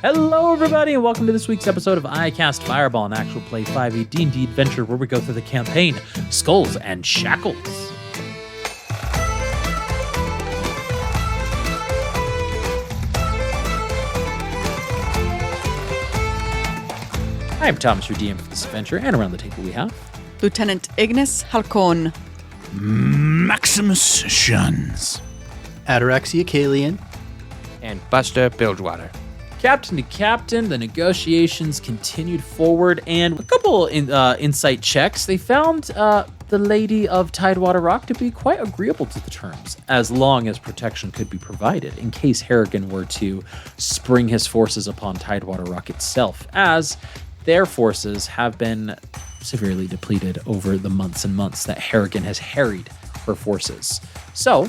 Hello, everybody, and welcome to this week's episode of I Cast Fireball, an actual play 5e D&D adventure where we go through the campaign, Skulls and Shackles. I am Thomas, your DM for this adventure, and around the table we have Lieutenant Ignis Halcon, Maximus Shuns, Ataraxia Kalian, and Buster Bilgewater. Captain to captain, the negotiations continued forward, and a couple insight checks. They found the Lady of Tidewater Rock to be quite agreeable to the terms, as long as protection could be provided in case Harrigan were to spring his forces upon Tidewater Rock itself, as their forces have been severely depleted over the months and months that Harrigan has harried her forces. So,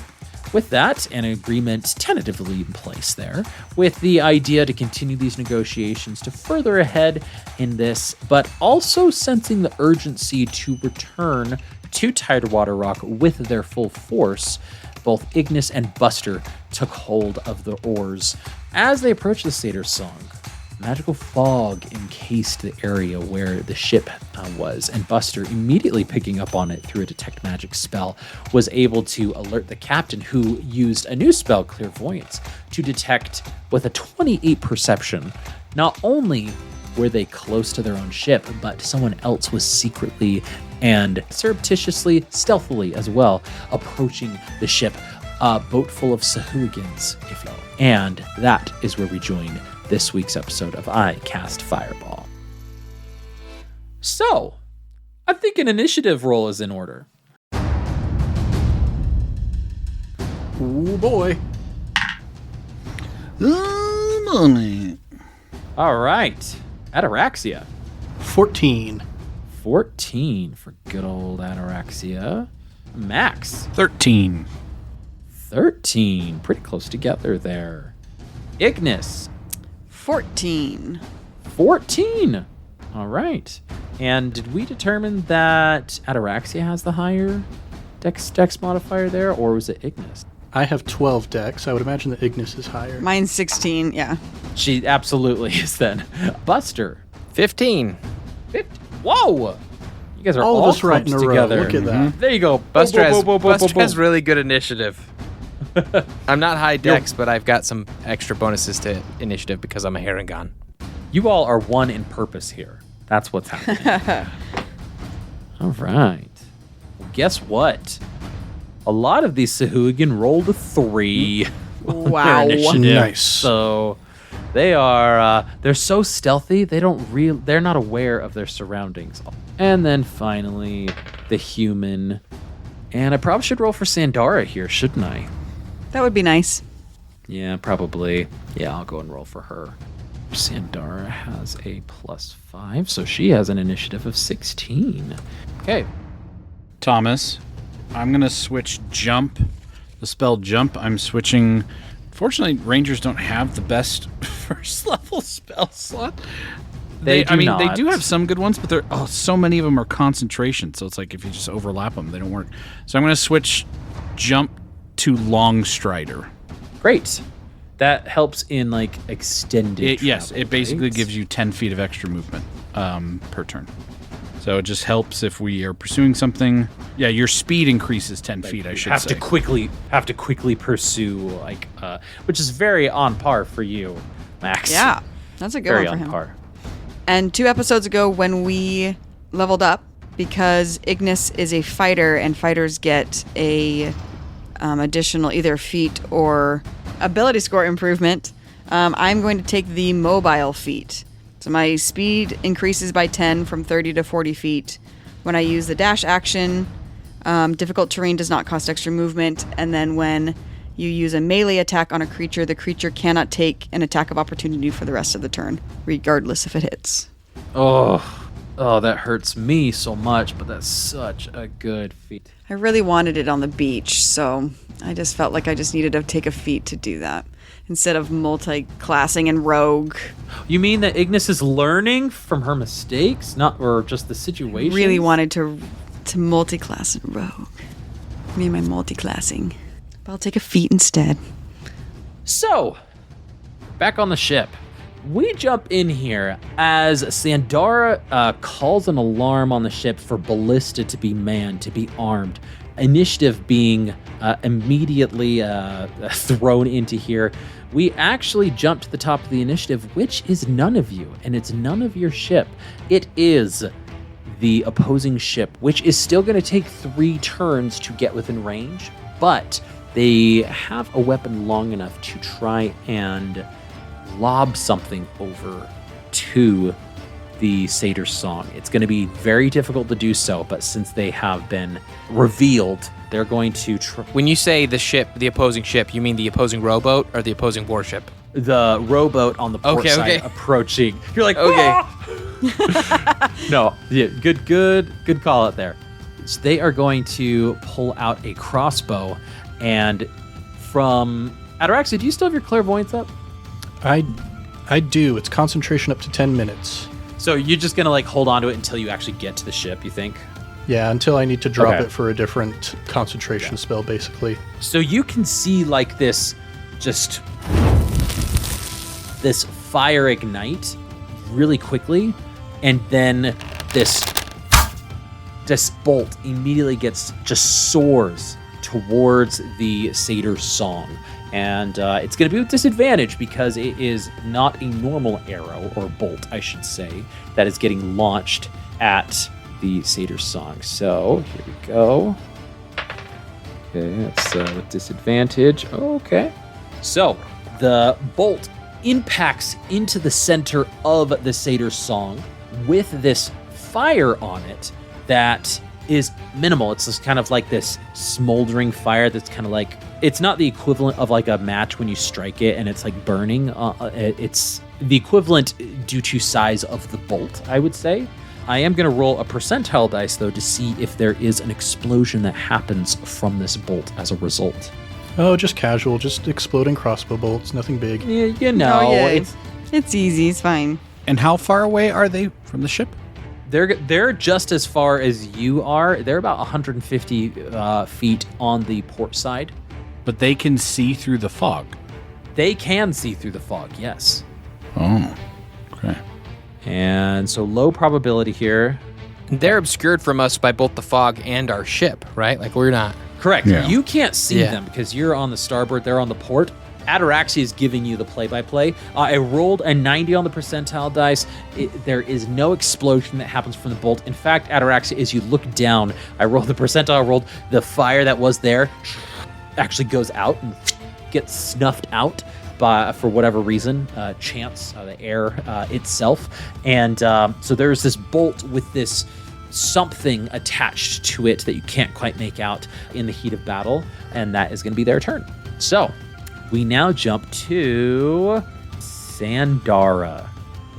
with that, an agreement tentatively in place there, with the idea to continue these negotiations to further ahead in this, but also sensing the urgency to return to Tidewater Rock with their full force, both Ignis and Buster took hold of the oars. As they approached the Satyr's Song, magical fog encased the area where the ship was, and Buster, immediately picking up on it through a detect magic spell, was able to alert the captain, who used a new spell, Clairvoyance, to detect with a 28 perception. Not only were they close to their own ship, but someone else was secretly and surreptitiously, stealthily as well, approaching the ship, a boat full of Sahuagins, if you will. And that is where we join this week's episode of I Cast Fireball. So, I think an initiative roll is in order. oh boy. money. All right, Ataraxia. 14. 14 for good old Ataraxia. Max. 13. 13, pretty close together there. Ignis. 14. 14. All right. And did we determine that Ataraxia has the higher dex modifier there, or was it Ignis? I have 12 decks. I would imagine that Ignis is higher. Mine's 16, yeah. She absolutely is then. Buster. 15. 50. Whoa! You guys are All all of us right in a row. together. Look at that. There you go. Buster Boom, has boom. really good initiative. I'm not high dex, but I've got some extra bonuses to initiative because I'm a Harrigan. You all are one in purpose here. That's what's happening. All right. Well, guess what? A lot of these Sahuagin rolled a 3. Wow. on their initiative. Nice. So they are they're so stealthy, they're not aware of their surroundings. And then finally, the human. And I probably should roll for Sandara here, shouldn't I? That would be nice. Yeah, probably. Yeah, I'll go and roll for her. Sandara has a +5, so she has an initiative of 16. Okay. Thomas, I'm going to switch jump. The spell jump, I'm switching. Fortunately, Rangers don't have the best first level spell slot. They do have some good ones, but so many of them are concentration. So it's like if you just overlap them, they don't work. So I'm going to switch jump to long strider. Great. That helps in like extended Yes, travel, it basically right? gives you 10 feet of extra movement per turn. So it just helps if we are pursuing something. Yeah, your speed increases 10 feet, I should have say. to quickly pursue, like which is very on par for you, Max. Yeah, that's a good Very one for on him. par. And 2 episodes ago when we leveled up, because Ignis is a fighter and fighters get a additional either feat or ability score improvement, I'm going to take the mobile feat. So my speed increases by 10 from 30 to 40 feet. When I use the dash action, difficult terrain does not cost extra movement. And then when you use a melee attack on a creature, the creature cannot take an attack of opportunity for the rest of the turn, regardless if it hits. Oh, that hurts me so much, but that's such a good feat. I really wanted it on the beach, so I just felt like I just needed to take a feat to do that instead of multi-classing and rogue. You mean that Ignis is learning from her mistakes, or just the situation? Really wanted to multi-class and rogue. Me and my multi-classing. But I'll take a feat instead. So, back on the ship, we jump in here as Sandara calls an alarm on the ship for ballista to be manned, to be armed. Initiative being immediately thrown into here. We actually jump to the top of the initiative, which is none of you, and it's none of your ship. It is the opposing ship, which is still going to take 3 turns to get within range, but they have a weapon long enough to try and lob something over to the Satyr's Song. It's going to be very difficult to do so, but since they have been revealed, they're going to When you say the ship, the opposing ship, you mean the opposing rowboat or the opposing warship? the rowboat on the port side approaching. You're like, Okay. No, yeah, good call out there. So they are going to pull out a crossbow, and from Ataraxia, do you still have your clairvoyance up? I do. It's concentration up to 10 minutes. So you're just gonna like hold on to it until you actually get to the ship, you think? Yeah, until I need to drop Okay. it for a different concentration spell, basically. So you can see like this fire ignite really quickly, and then this bolt immediately soars towards the Satyr's Song. And it's going to be with disadvantage because it is not a normal arrow, or bolt, I should say, that is getting launched at the Satyr's Song. So here we go. Okay, that's with disadvantage. Okay. So the bolt impacts into the center of the Satyr's Song with this fire on it that is minimal. It's just kind of like this smoldering fire that's kind of like, it's not the equivalent of like a match when you strike it and it's like burning. It's the equivalent due to size of the bolt, I would say. I am going to roll a percentile dice, though, to see if there is an explosion that happens from this bolt as a result. Oh, just casual, just exploding crossbow bolts, nothing big. Yeah, you know, Oh, yeah. It's easy. It's fine. And how far away are they from the ship? they're just as far as you are. They're about 150 feet on the port side. But they can see through the fog. They can see through the fog, yes. Oh, okay. And so low probability here. They're obscured from us by both the fog and our ship, right? Like we're not. Correct. Yeah. You can't see Yeah. them because you're on the starboard, they're on the port. Ataraxia is giving you the play-by-play. I rolled a 90 on the percentile dice. There is no explosion that happens from the bolt. In fact, Ataraxia, as you look down, I rolled the percentile, I rolled the fire that was there, actually goes out and gets snuffed out by, for whatever reason, chance, the air itself. And so there's this bolt with this something attached to it that you can't quite make out in the heat of battle, and that is going to be their turn. So we now jump to Sandara.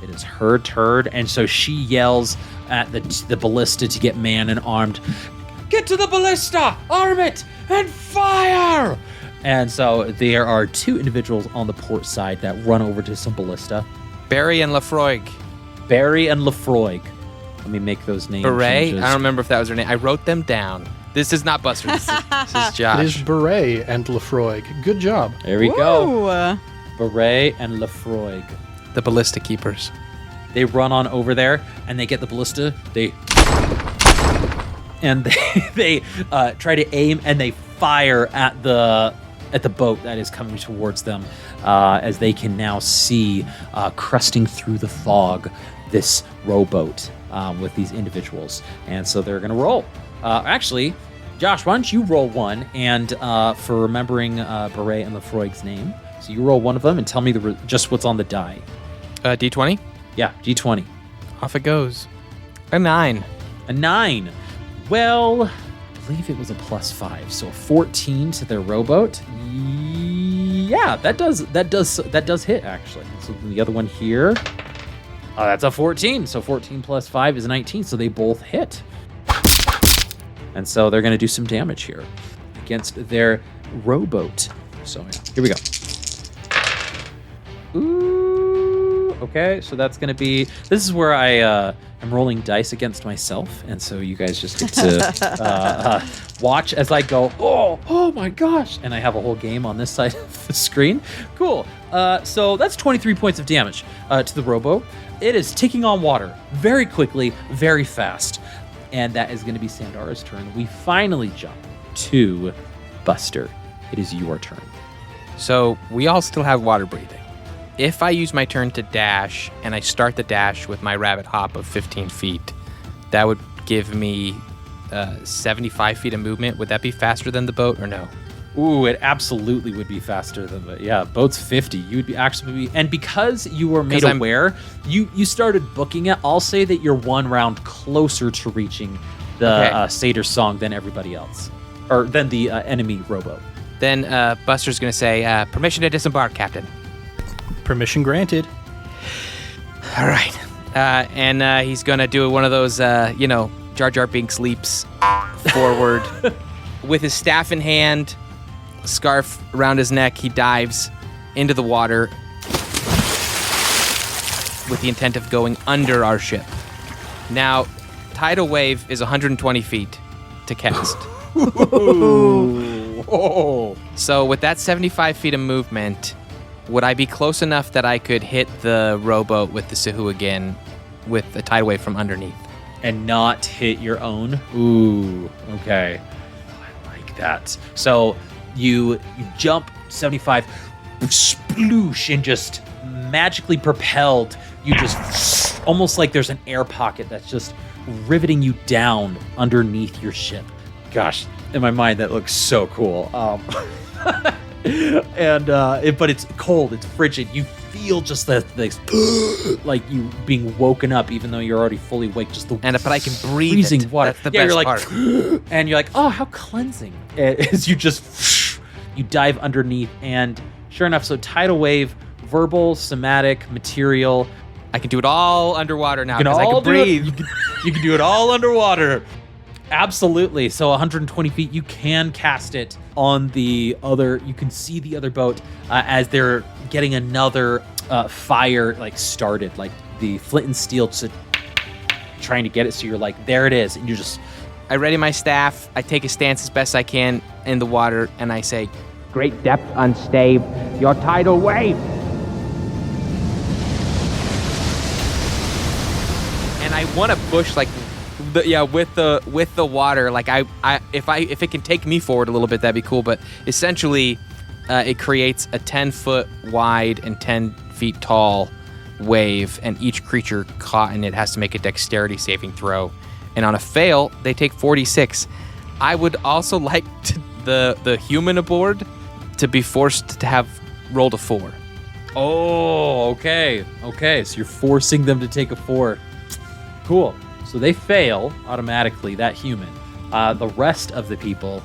It is her turn, and so she yells at the ballista to get manned and armed. Get to the ballista, arm it, and fire! And so there are two individuals on the port side that run over to some ballista. Barry and Lafroig. Barry and Lafroig. Let me make those names. Beret? changes. I don't remember if that was her name. I wrote them down. This is not Buster. This is Josh. It is Beret and Lafroig. Good job. There we go. Whoa. Beret and Lafroig. The ballista keepers. They run on over there and they get the ballista. They try to aim and they fire at the boat that is coming towards them, as they can now see crusting through the fog this rowboat with these individuals. And so they're going to roll. Actually, Josh, why don't you roll one and for remembering Beret and Lafroig's name. So you roll one of them and tell me just what's on the die. D20? Yeah, D20. Off it goes. A 9. A 9. Well, I believe it was a +5, so a 14 to their rowboat. Yeah, that does hit actually. So the other one here, that's a 14. So 14 plus 5 is 19. So they both hit, and so they're going to do some damage here against their rowboat. So yeah, here we go. Ooh, okay. So that's going to be. This is where I'm rolling dice against myself, and so you guys just get to watch as I go, oh my gosh, and I have a whole game on this side of the screen. Cool. So that's 23 points of damage to the rowboat. It is ticking on water very quickly, very fast. And that is going to be Sandara's turn. We finally jump to Buster. It is your turn. So we all still have water breathing. If I use my turn to dash and I start the dash with my rabbit hop of 15 feet, that would give me 75 feet of movement. Would that be faster than the boat or no? Ooh, it absolutely would be faster than the boat's 50. You would be actually and because you were made aware, you started booking it. I'll say that you're one round closer to reaching the satyr song than everybody else, or than the enemy rowboat. Then Buster's gonna say, "Permission to disembark, Captain." Permission granted. All right, and he's gonna do one of those, Jar Jar Binks leaps forward with his staff in hand. Scarf around his neck, he dives into the water with the intent of going under our ship. Now, tidal wave is 120 feet to cast. So with that 75 feet of movement, would I be close enough that I could hit the rowboat with the Sahu again with a tidal wave from underneath? And not hit your own? Ooh, okay. I like that. So you jump 75, sploosh, and just magically propelled. You just almost like there's an air pocket that's just riveting you down underneath your ship. Gosh, in my mind that looks so cool. But it's cold, it's frigid. You feel just this like you being woken up, even though you're already fully awake. Just but I can breathe freezing it. water. That's the best part. And you're like, oh, how cleansing! As you just you dive underneath, and sure enough, so tidal wave, verbal, somatic, material. I can do it all underwater now because I can breathe. You can do it all underwater. Absolutely. So 120 feet, you can cast it on the other. You can see the other boat as they're getting another fire started, like the flint and steel trying to get it. So you're like, there it is, and you just. I ready my staff. I take a stance as best I can in the water, and I say, "Great depth unstave, your tidal wave." And I want to push with the water. Like if it can take me forward a little bit, that'd be cool. But essentially, it creates a 10-foot wide and 10 feet tall wave, and each creature caught in it has to make a dexterity saving throw. And on a fail, they take 46. I would also like the human aboard to be forced to have rolled a 4. Oh, okay. Okay, so you're forcing them to take a 4. Cool. So they fail automatically, that human. The rest of the people,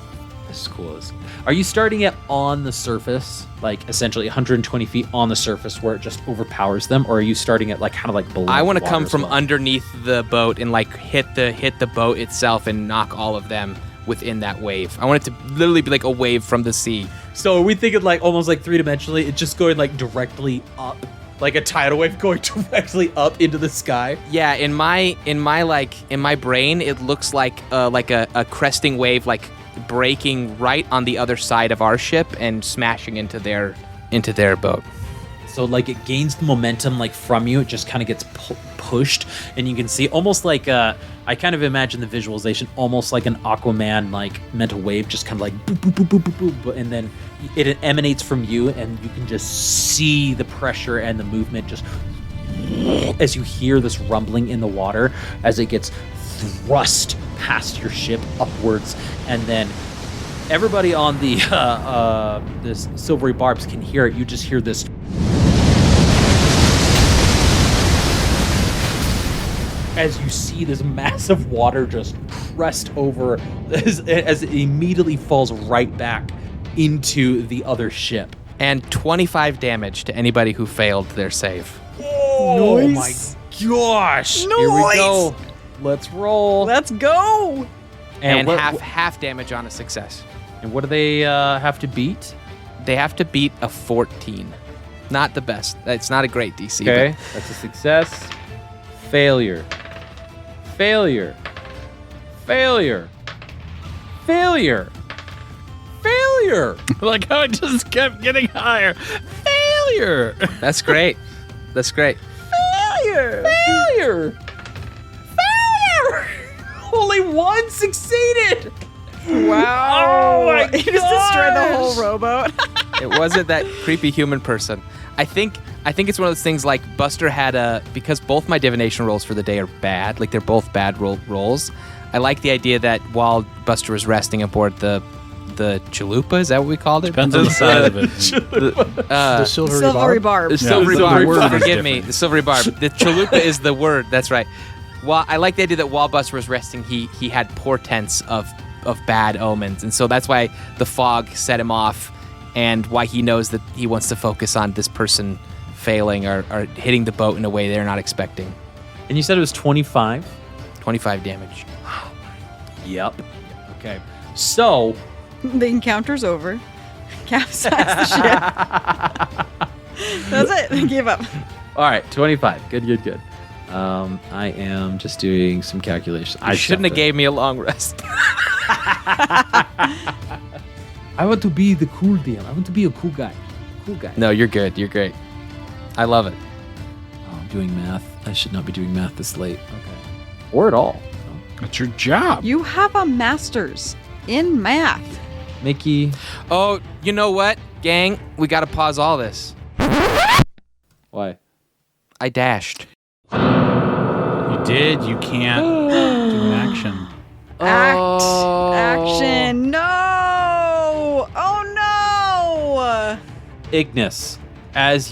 this is cool. Are you starting it on the surface, like essentially 120 feet on the surface where it just overpowers them, or are you starting it kind of below? I want to the come water from as well? underneath the boat and hit the boat itself and knock all of them within that wave. I want it to literally be like a wave from the sea. So are we thinking almost three-dimensionally, it's just going directly up, like a tidal wave going directly up into the sky? Yeah, in my brain, it looks like a cresting wave, breaking right on the other side of our ship and smashing into their boat. So it gains the momentum from you. It just kind of gets pushed, and you can see almost I kind of imagine the visualization almost like an Aquaman mental wave, just kind of boop, boop, boop, boop, boop, boop, and then it emanates from you, and you can just see the pressure and the movement just as you hear this rumbling in the water as it gets thrust past your ship upwards, and then everybody on the this silvery barbs can hear it. You just hear this as you see this massive water just pressed over as it immediately falls right back into the other ship. And 25 damage to anybody who failed their save. Oh nice. My gosh! Nice. Here we go. Let's roll. Let's go. And half damage on a success. And what do they have to beat? They have to beat a 14. Not the best. That's not a great DC. Okay, that's a success. Failure. Failure. Failure. Failure. Failure. Like how it just kept getting higher. Failure. That's great. That's great. Failure! Only one succeeded! Wow. Oh my He just destroyed the whole rowboat. It wasn't that creepy human person. I think it's one of those things like Buster had because both my divination rolls for the day are bad, like they're both bad rolls. I like the idea that while Buster was resting aboard the chalupa, is that what we called it? Depends on the side of it. The Silvery barb. The silvery the word barb. is Forgive me. different. The silvery barb. The chalupa is the word. That's right. Well, I like the idea that while Buster was resting, he had portents of bad omens, and so that's why the fog set him off, and why he knows that he wants to focus on this person failing or hitting the boat in a way they're not expecting. And you said it was 25? 25 damage. Yep. Okay. So, The encounter's over. Capsize the ship. That's it. I gave up. all right, 25. Good. I am just doing some calculations. I shouldn't have gave me a long rest. I want to be the cool DM. I want to be a cool guy. No, you're good. You're great. I love it. Oh, I'm doing math. I should not be doing math this late. Okay. Or at all. That's your job. You have a master's in math. Mickey. Oh, you know what, gang? We got to pause all this. Why? I dashed. You did. You can't do an action. Action. No. Oh, no. Ignis, as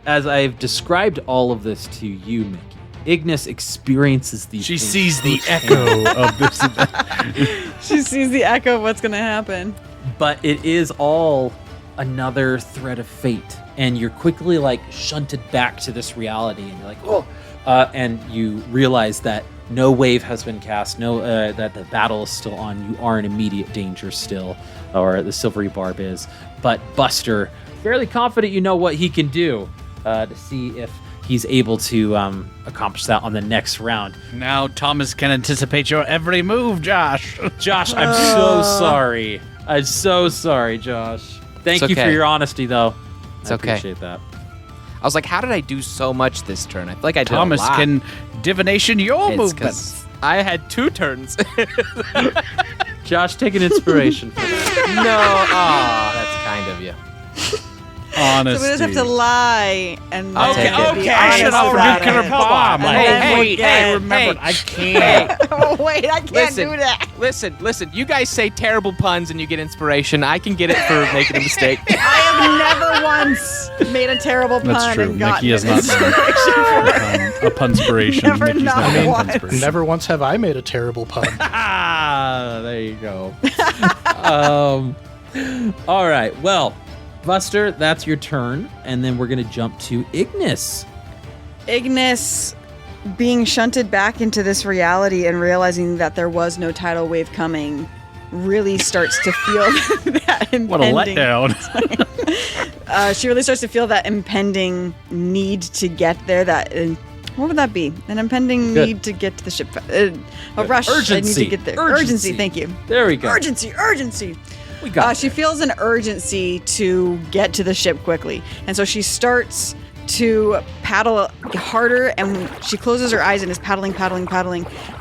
I've described all of this to you, Mickey, Ignis experiences these She things sees the firsthand. echo of this event. She sees the echo of what's going to happen. But it is all another thread of fate, and you're quickly like shunted back to this reality, and you're like, oh, and you realize that no wave has been cast, that the battle is still on. You are in immediate danger still, or the silvery barb is. But Buster, fairly confident you know what he can do to see if he's able to accomplish that on the next round. Now Thomas can anticipate your every move, Josh. Josh, I'm so sorry. I'm so sorry, Josh. Thank It's you for okay. your honesty, though. It's I okay. appreciate that. I was like, how did I do so much this turn? I feel like I did Thomas a lot. can divination your It's movements. 'cause I had 2 turns. Josh, take an inspiration for that. No. That's kind of you. Honesty. So we just have to lie and I'll then take it. be Okay, honest shut up. about Nuclear it. bomb. And Like, then wait, forget. I remembered. Hey. I can't. Oh, wait, I can't Listen. do that. Listen. You guys say terrible puns and you get inspiration. I can get it for making a mistake. I have never once made a terrible pun That's true. and gotten Mickey has an not inspiration for it. a punspiration. Never, Mickey's not not a once. punspiration. Never once have I made a terrible pun. Ah, there you go. All right. Well, Buster, that's your turn, and then we're gonna jump to Ignis. Ignis being shunted back into this reality and realizing that there was no tidal wave coming really starts to feel that impending. What a letdown. She really starts to feel that impending need to get there. What would that be? An impending Good. need to get to the ship. A rush. Urgency. I need to get there. Urgency. Thank you. There we go. Urgency. We got She feels an urgency to get to the ship quickly. And so she starts to paddle harder, and she closes her eyes and is paddling.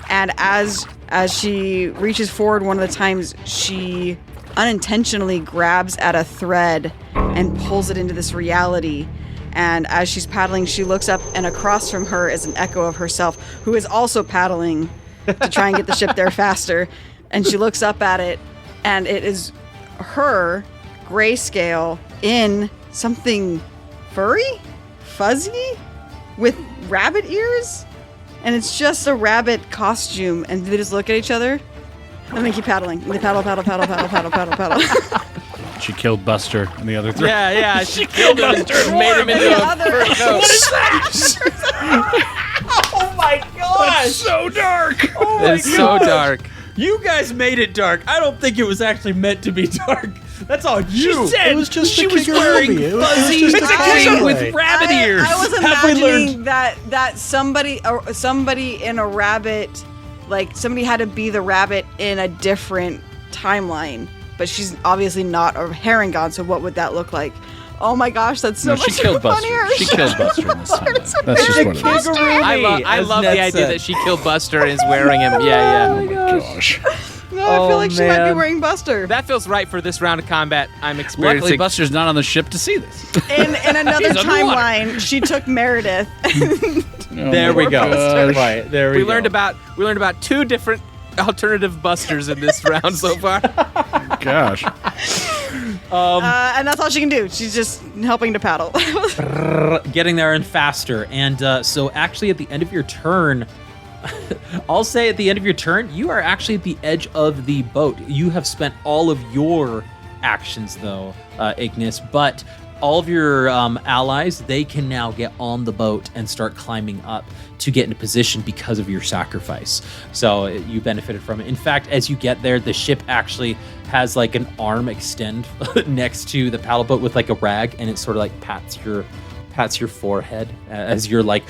And as she reaches forward one of the times, she unintentionally grabs at a thread and pulls it into this reality. And as she's paddling, she looks up, and across from her is an echo of herself, who is also paddling to try and get the ship there faster. And she looks up at it, and it is her, grayscale, in something fuzzy, with rabbit ears. And it's just a rabbit costume. And they just look at each other, and they keep paddling. And they paddle. She killed Buster and the other three. Yeah, she killed Buster and made him into The a other- What is that? Oh my gosh! So dark. Oh my It's so gosh. dark. You guys made it dark. I don't think it was actually meant to be dark. That's all you. It was just she a was kicker wearing movie. It was fuzzy just a tights kicker with movie. rabbit ears. I was Have we imagining learned? that somebody in a rabbit, like somebody had to be the rabbit in a different timeline, but she's obviously not a herring god. So what would that look like? Oh my gosh, that's so she much killed Buster. funnier. She killed Buster in this time. That's just what it is. I love the idea that she killed Buster and is wearing him. Yeah. Oh my gosh. No, I feel like she might be man. wearing Buster. That feels right for this round of combat I'm experiencing. Luckily, Buster's not on the ship to see this. In another He's underwater. timeline, she took Meredith. There we go. Right, there we we go. learned about 2 different alternative Busters in this round so far. Gosh. And that's all she can do. She's just helping to paddle. getting there and faster. And so actually at the end of your turn, I'll say at the end of your turn, you are actually at the edge of the boat. You have spent all of your actions though, Ignis, but all of your allies, they can now get on the boat and start climbing up to get into position because of your sacrifice. So you benefited from it. In fact, as you get there, the ship actually has like an arm extend next to the paddle boat with like a rag, and it sort of like pats your forehead as you're like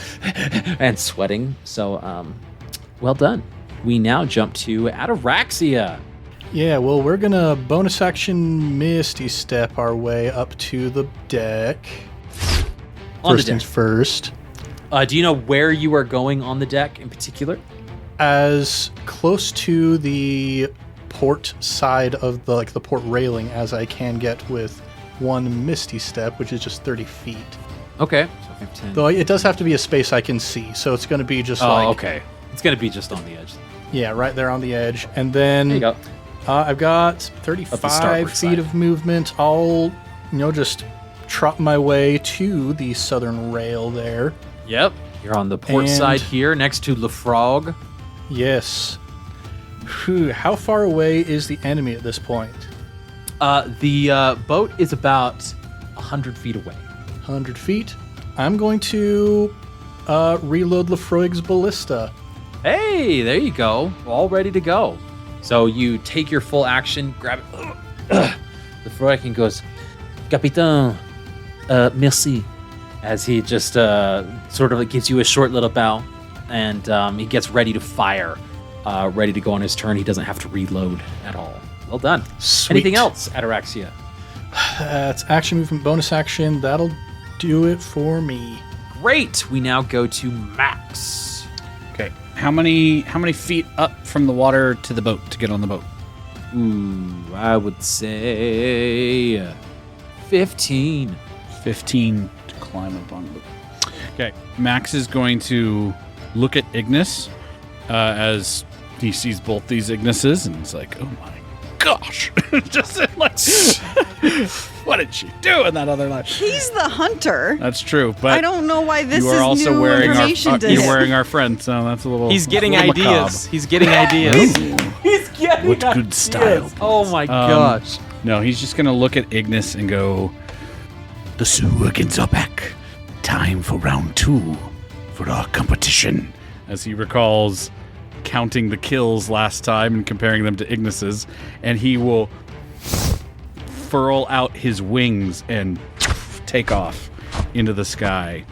and sweating. So well done. We now jump to Ataraxia. Yeah, well, we're gonna bonus action Misty Step our way up to the deck. On the First things deck. first. Do you know where you are going on the deck in particular? As close to the port side of the port railing as I can get with one Misty Step, which is just 30 feet. Okay. So 15. Though it does have to be a space I can see, so it's going to be just okay. It's going to be just on the edge. Yeah, right there on the edge. And then There you go. I've got Of the 35 starboard feet side. of movement. I'll, just trot my way to the southern rail there. Yep. You're on the port And- side here next to Le Frog. Yes. Phew, how far away is the enemy at this point? The boat is about 100 feet away. 100 feet. I'm going to reload Lefroig's ballista. Hey, there you go. All ready to go. So you take your full action, grab it. The Freuchen goes, Capitaine, merci. As he just sort of gives you a short little bow, and he gets ready to fire, ready to go on his turn. He doesn't have to reload at all. Well done. Sweet. Anything else, Ataraxia? That's action movement, bonus action. That'll do it for me. Great. We now go to Max. Okay. How many feet up from the water to the boat to get on the boat? Ooh, I would say 15. 15 to climb up on the boat. Okay. Max is going to look at Ignis as he sees both these Ignises, and he's like, "Oh my gosh!" Just like, what did she do in that other life? He's the hunter. That's true, but I don't know why this you are is also new wearing information to you're him. wearing our friend, so that's a little. He's getting a little ideas. He's getting ideas. macabre. He's getting What good style. Oh my gosh. No, he's just gonna look at Ignis and go, "The Suhagins are back. Time for round 2 for our competition." As he recalls counting the kills last time and comparing them to Ignis's, and he will furl out his wings and take off into the sky,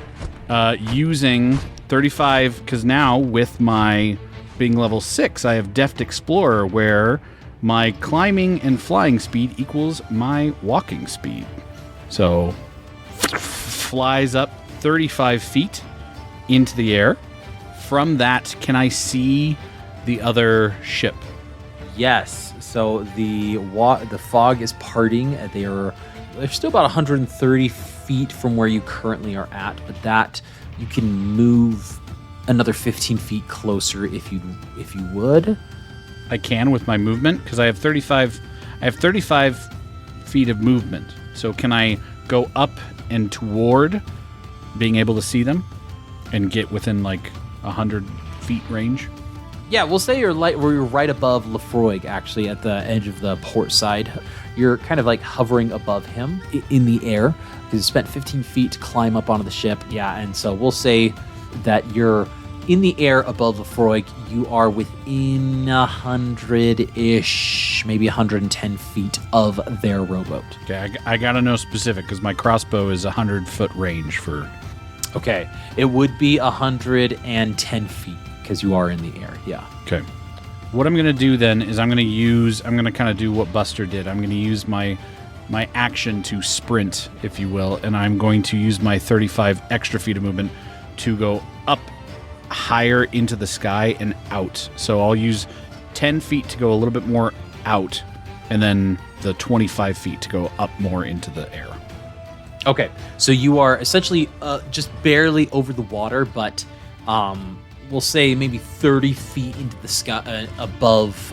using 35. Because now with my being level 6, I have Deft Explorer, where my climbing and flying speed equals my walking speed. So flies up 35 feet into the air. From that, can I see the other ship? Yes. So the fog is parting. They're still about 130 feet from where you currently are at, but that you can move another 15 feet closer if you would. I can with my movement because I have 35. I have 35 feet of movement. So can I go up and toward being able to see them and get within like 100 feet range? Yeah, we'll say you're right above Lefroig, actually, at the edge of the port side. You're kind of like hovering above him in the air because you spent 15 feet to climb up onto the ship. Yeah, and so we'll say that you're in the air above Lefroig. You are within 100-ish, maybe 110 feet of their rowboat. Okay, I gotta know specific because my crossbow is 100-foot range for. Okay, it would be 110 feet because you are in the air. Yeah. Okay. What I'm gonna do then is I'm gonna kind of do what Buster did. I'm gonna use my my action to sprint, if you will, and I'm going to use my 35 extra feet of movement to go up higher into the sky and out. So I'll use 10 feet to go a little bit more out, and then the 25 feet to go up more into the air. Okay, so you are essentially just barely over the water, but we'll say maybe 30 feet into the sky above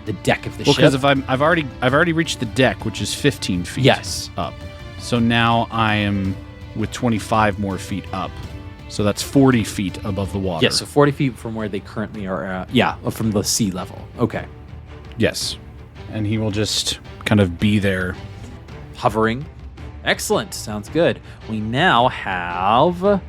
the deck of the ship. Because if I've already reached the deck, which is 15 feet up. So now I am with 25 more feet up. So that's 40 feet above the water. Yes, so 40 feet from where they currently are at. From the sea level. Okay. Yes. And he will just kind of be there. Hovering. Excellent. Sounds good. We now have...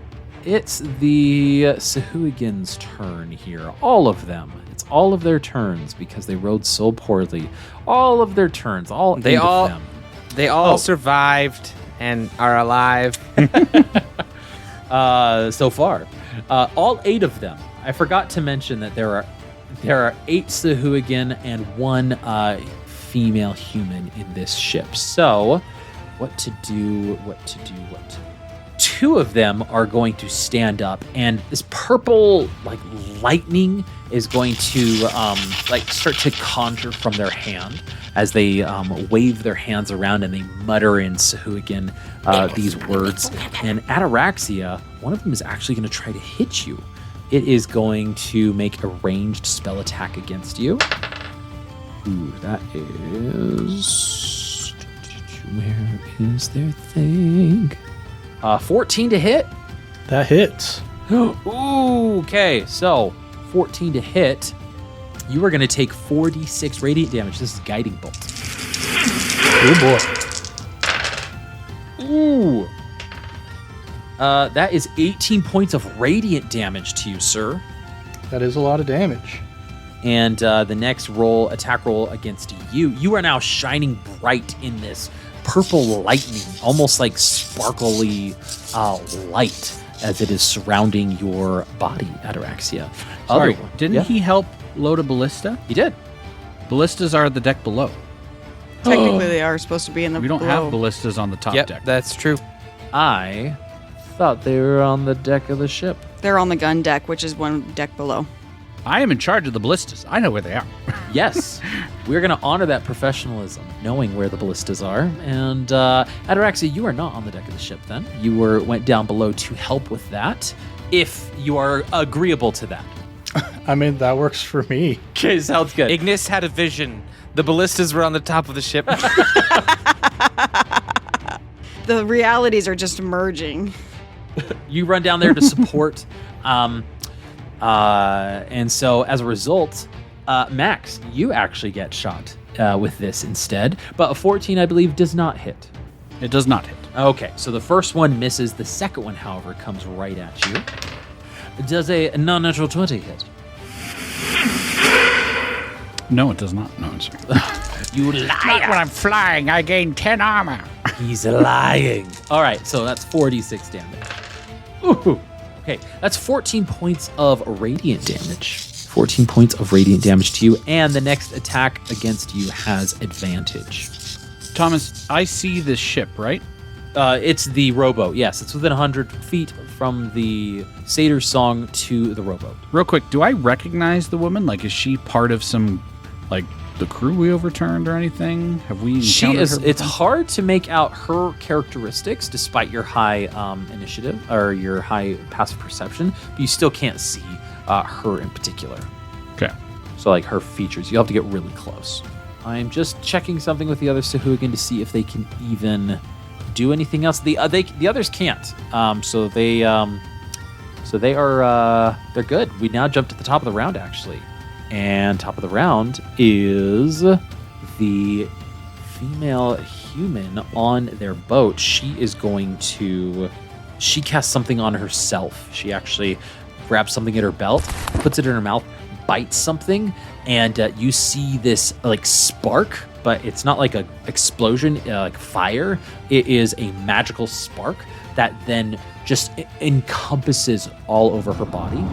It's the Sahuagins' turn here. All of them. It's all of their turns because they rode so poorly. All of their turns. All eight of them. They all survived and are alive. So far. All 8 of them. I forgot to mention that there are 8 Sahuagin and 1 female human in this ship. So, what to do. 2 of them are going to stand up, and this purple lightning is going to start to conjure from their hand as they wave their hands around and they mutter in Sahuagin these words. And Ataraxia, one of them is actually going to try to hit you. It is going to make a ranged spell attack against you. Ooh, that is... Where is their thing? 14 to hit. That hits. Ooh, okay, so 14 to hit. You are going to take 4d6 radiant damage. This is Guiding Bolt. Oh boy. Ooh. That is 18 points of radiant damage to you, sir. That is a lot of damage. And the next attack roll against you, you are now shining bright in this purple lightning, almost like sparkly light as it is surrounding your body, Ataraxia. Sorry, didn't he help load a ballista? He did. Ballistas are the deck below. Technically, they are supposed to be in the We don't below. have ballistas on the top Yep, deck. that's true. I thought they were on the deck of the ship. They're on the gun deck, which is one deck below. I am in charge of the ballistas. I know where they are. Yes, we're going to honor that professionalism, knowing where the ballistas are. And Ataraxia, you are not on the deck of the ship then. You went down below to help with that, if you are agreeable to that. I mean, that works for me. Okay, sounds good. Ignis had a vision. The ballistas were on the top of the ship. The realities are just merging. You run down there to support. And so as a result, Max, you actually get shot with this instead. But a 14, I believe, does not hit. It does not hit. Okay, so the first one misses. The second one, however, comes right at you. Does a non-natural 20 hit? No, it does not. No, I'm sorry. You liar! When I'm flying, I gain 10 armor. He's lying. All right, so that's 46 damage. Ooh. Okay, that's 14 points of radiant damage. 14 points of radiant damage to you, and the next attack against you has advantage. Thomas, I see this ship, right? It's the rowboat. Yes, it's within 100 feet from the satyr song to the rowboat. Real quick, do I recognize the woman? Like, is she part of some, like, the crew we overturned or anything? Have we encountered She is. her It's before? hard to make out her characteristics despite your high initiative or your high passive perception, but you still can't see her in particular. Okay. So, like, her features, you have to get really close. I'm just checking something with the other Sahuagin to see if they can even do anything else. The others can't. So they are they're good. We now jumped to the top of the round actually, and top of the round is the female human on their boat. She casts something on herself. She actually grabs something in her belt, puts it in her mouth, bites something, and you see this like spark, but it's not like a explosion like fire. It is a magical spark that then just encompasses all over her body,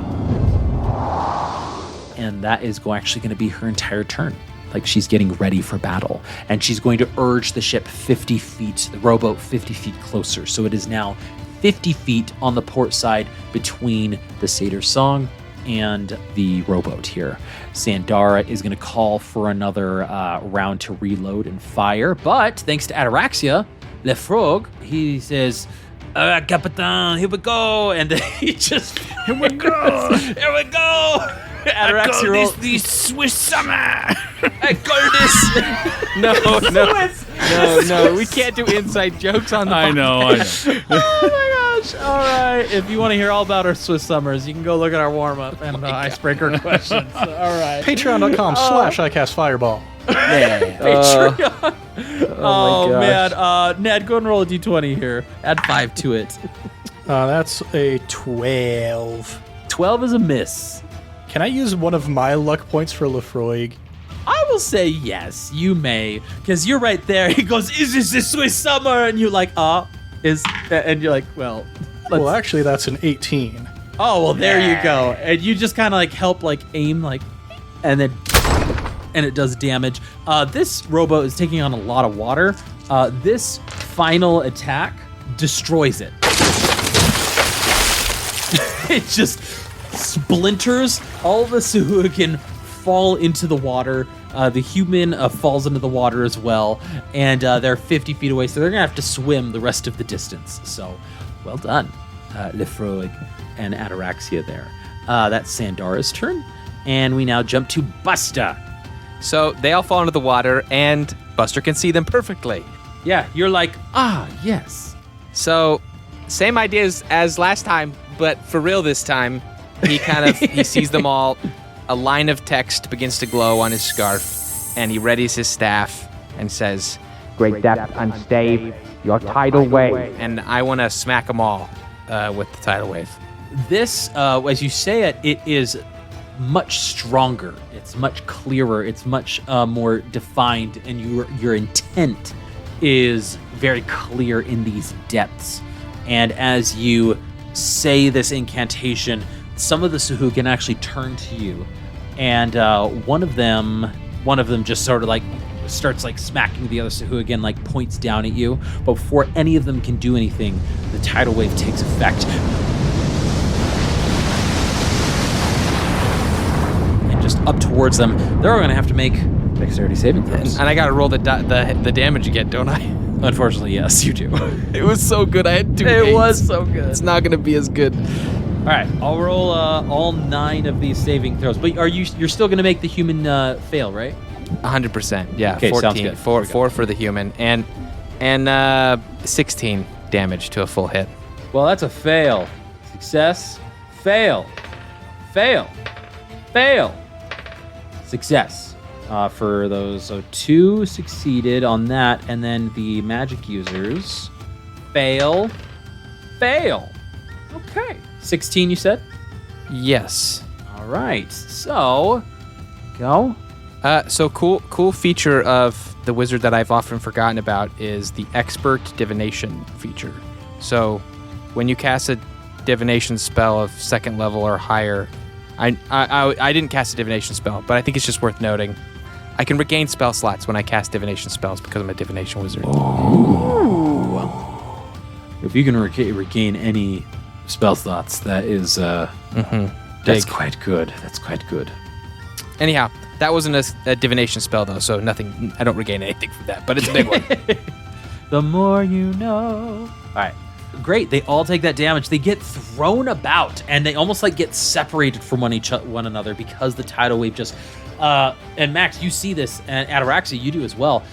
and that is actually going to be her entire turn. like she's getting ready for battle. And she's going to urge the ship 50 feet, the rowboat 50 feet closer. So it is now 50 feet on the port side between the Satyr Song and the rowboat here. Sandara is going to call for another round to reload and fire. But thanks to Ataraxia, Le Frog, he says, Capitan, here we go. And he just, here we go. Here we go. Ataraxia rolls. The Swiss summer. I call this. No. We can't do inside jokes on the I know. Oh my gosh. All right. If you want to hear all about our Swiss summers, you can go look at our warm-up and icebreaker questions. All right. Patreon.com/IcecastFireball. Patreon. Oh, my man. Ned, go and roll a d20 here. Add 5 to it. That's a 12. 12 is a miss. Can I use one of my luck points for Lefroig? I will say yes, you may, because you're right there. He goes, "Is this the Swiss summer?" And you're like, is, and you're like, well, Well, actually, that's an 18. oh, well, there you go. And you just kind of like help, like aim, like, and then, and it does damage. This rowboat is taking on a lot of water. This final attack destroys it. It just splinters. All the Suhugan fall into the water. The human falls into the water as well, and they're 50 feet away, so they're gonna have to swim the rest of the distance. So, well done, Lefroig and Ataraxia there. That's Sandara's turn, and we now jump to Busta. So they all fall into the water, and Buster can see them perfectly. Yeah, you're like, yes. So, same ideas as last time, but for real this time. He kind of he sees them all. A line of text begins to glow on his scarf, and he readies his staff and says, Great depth and stave, your tidal wave. and I want to smack them all with the tidal wave. This, as you say it, it is much stronger. It's much clearer. It's much more defined, and your intent is very clear in these depths. And as you say this incantation, some of the Suhugan actually turn to you, and one of them just sort of like starts like smacking the other Suhugan, like points down at you. But before any of them can do anything, the tidal wave takes effect. And just up towards them, they're all going to have to make dexterity saving throws. And I got to roll the damage again, don't I? Unfortunately, yes, you do. It was so good. I had 2 It eights. was so good. It's not going to be as good. All right, I'll roll all 9 of these saving throws. But you're still going to make the human fail, right? 100%. Yeah. Okay, 14. sounds good. Four for the human, and 16 damage to a full hit. Well, that's a fail. Success. Fail. Fail. Fail. Success. For those, so 2 succeeded on that, and then the magic users fail. Fail. Okay. 16, you said? Yes. All right. So, go. So cool feature of the wizard that I've often forgotten about is the expert divination feature. So when you cast a divination spell of 2nd level or higher, I didn't cast a divination spell, but I think it's just worth noting. I can regain spell slots when I cast divination spells because I'm a divination wizard. Ooh. If you can regain any spell slots, that is that's quite good. That's quite good. Anyhow, that wasn't a divination spell though, so nothing. I don't regain anything from that, but it's a big one. The more you know. All right. Great. They all take that damage. They get thrown about, and they almost like get separated from one another because the tidal wave just. And Max, you see this, and Ataraxia, you do as well.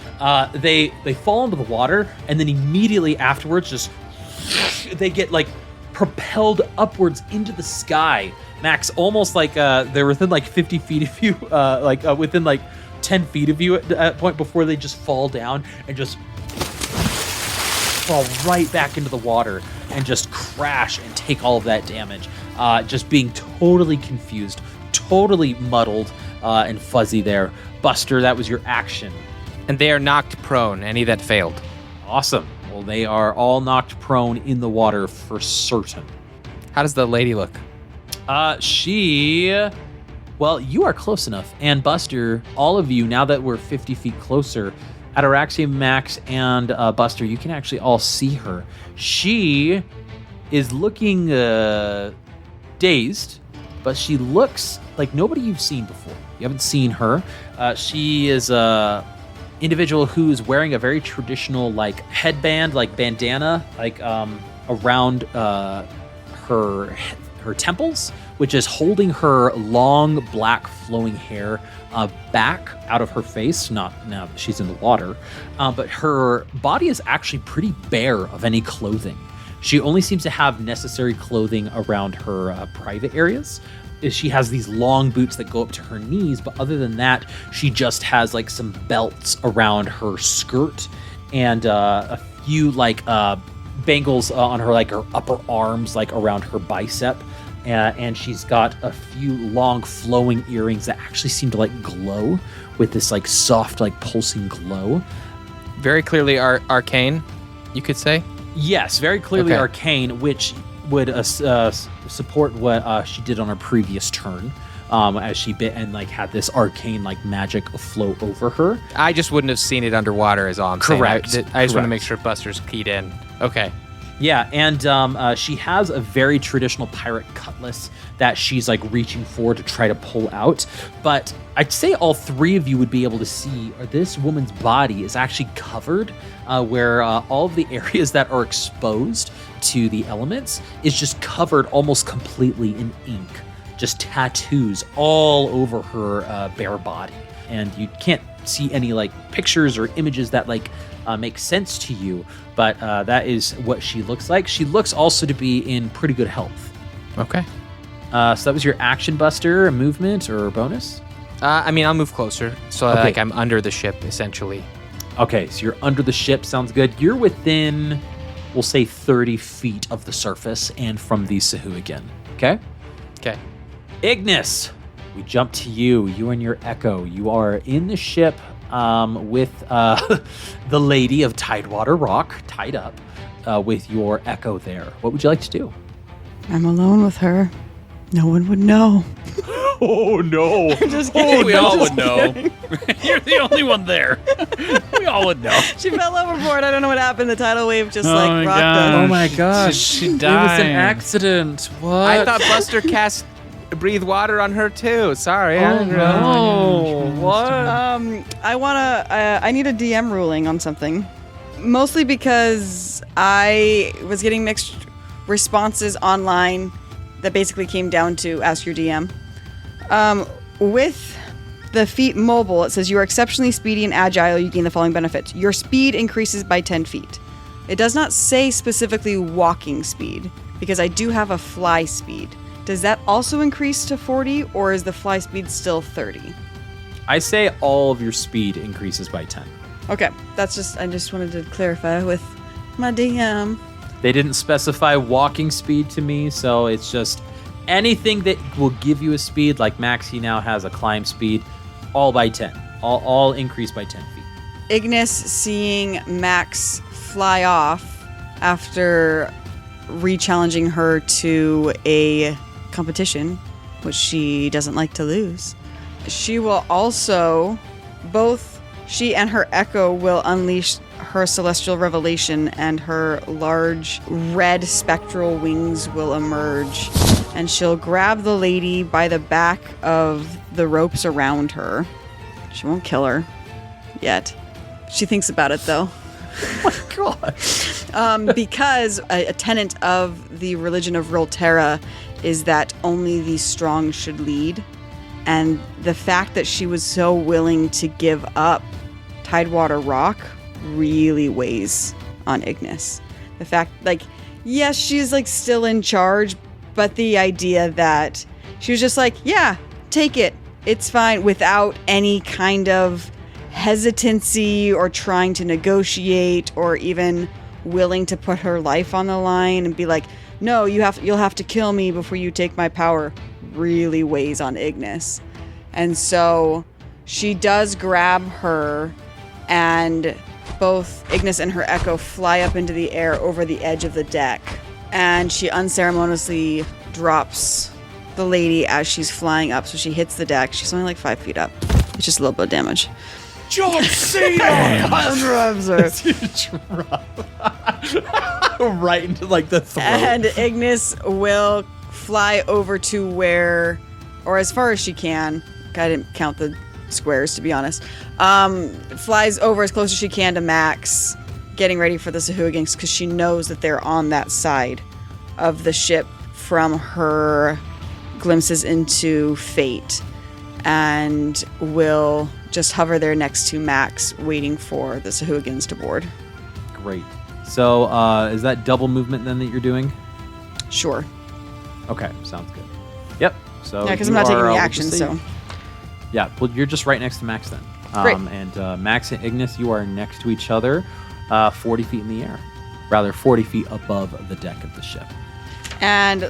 They fall into the water, and then immediately afterwards, just they get like propelled upwards into the sky. Max, almost like they're within like 50 feet of you, within like 10 feet of you at that point before they just fall down and just fall right back into the water and just crash and take all of that damage. Just being totally confused, totally muddled and fuzzy there. Buster, that was your action. And they are knocked prone, any that failed. Awesome. Well, they are all knocked prone in the water for certain. How does the lady look? She Well, you are close enough. And Buster, all of you, now that we're 50 feet closer, Ataraxia, Max, and Buster, you can actually all see her. She is looking dazed, but she looks like nobody you've seen before. You haven't seen her. She is a individual who's wearing a very traditional like headband, like bandana, like around her temples, which is holding her long black flowing hair back out of her face. Not now that she's in the water, but her body is actually pretty bare of any clothing. She only seems to have necessary clothing around her private areas. She has these long boots that go up to her knees, but other than that, she just has like some belts around her skirt and a few like bangles on her like her upper arms, like around her bicep. And she's got a few long flowing earrings that actually seem to like glow with this like soft, like pulsing glow. Very clearly arcane, you could say. Yes, very clearly Okay. arcane, which would support what she did on her previous turn, as she bit and like had this arcane like magic flow over her. I just wouldn't have seen it underwater, is all I'm Correct. saying. I just want to Correct. make sure Buster's keyed in. Okay. Yeah, and she has a very traditional pirate cutlass that she's like reaching for to try to pull out. But I'd say all three of you would be able to see this woman's body is actually covered where all of the areas that are exposed to the elements is just covered almost completely in ink. Just tattoos all over her bare body. And you can't see any like pictures or images that like make sense to you, but that is what she looks like. She looks also to be in pretty good health. Okay. So that was your action, Buster, a movement or a bonus? I mean, I'll move closer, so Okay. like I'm under the ship, essentially. Okay, so you're under the ship. Sounds good. You're within, we'll say, 30 feet of the surface and from the Sahu again. Okay? Okay. Ignis, we jump to you. You and your Echo. You are in the ship with the lady of Tidewater Rock tied up with your Echo there. What would you like to do? I'm alone with her. No one would know. Oh, no. Just kidding. We all would know. You're the only one there. We all would know. She fell overboard. I don't know what happened. The tidal wave just Oh my like rocked gosh. her. Oh, my gosh. She It was died. an accident. What? I thought Buster cast breathe water on her too. Sorry. I Oh, didn't realize. no. What? I need a DM ruling on something. Mostly because I was getting mixed responses online that basically came down to ask your DM. With the feat mobile, it says you are exceptionally speedy and agile. You gain the following benefits. Your speed increases by 10 feet. It does not say specifically walking speed because I do have a fly speed. Does that also increase to 40 or is the fly speed still 30? I say all of your speed increases by 10. Okay, I just wanted to clarify with my DM. They didn't specify walking speed to me, so it's just anything that will give you a speed, like Max, he now has a climb speed, all by 10. All increased by 10 feet. Ignis seeing Max fly off after re-challenging her to a competition, which she doesn't like to lose. She will also, both she and her Echo will unleash her celestial revelation and her large red spectral wings will emerge and she'll grab the lady by the back of the ropes around her. She won't kill her yet. She thinks about it though. Because a tenet of the religion of Rolterra is that only the strong should lead. And the fact that she was so willing to give up Tidewater Rock really weighs on Ignis. The fact, like, yes, she's like still in charge, but the idea that she was just like, yeah, take it, it's fine, without any kind of hesitancy or trying to negotiate or even willing to put her life on the line and be like, no, you'll have to kill me before you take my power, really weighs on Ignis. And so she does grab her, and both Ignis and her Echo fly up into the air over the edge of the deck, and she unceremoniously drops the lady as she's flying up. So she hits the deck. She's only like 5 feet up. It's just a little bit of damage. John Cena! Grabs her. Right into like the throat. And Ignis will fly over to where, or as far as she can. I didn't count the squares, to be honest. Flies over as close as she can to Max, getting ready for the Sahugins because she knows that they're on that side of the ship from her glimpses into Fate, and will just hover there next to Max, waiting for the Sahugins to board. Great. So is that double movement then that you're doing? Sure. Okay, sounds good. Yep. So Yeah, because I'm you not taking are, the we'll action, just say- so. Yeah, well, you're just right next to Max then. Great. And Max and Ignis, you are next to each other, 40 feet in the air. Rather, 40 feet above the deck of the ship. And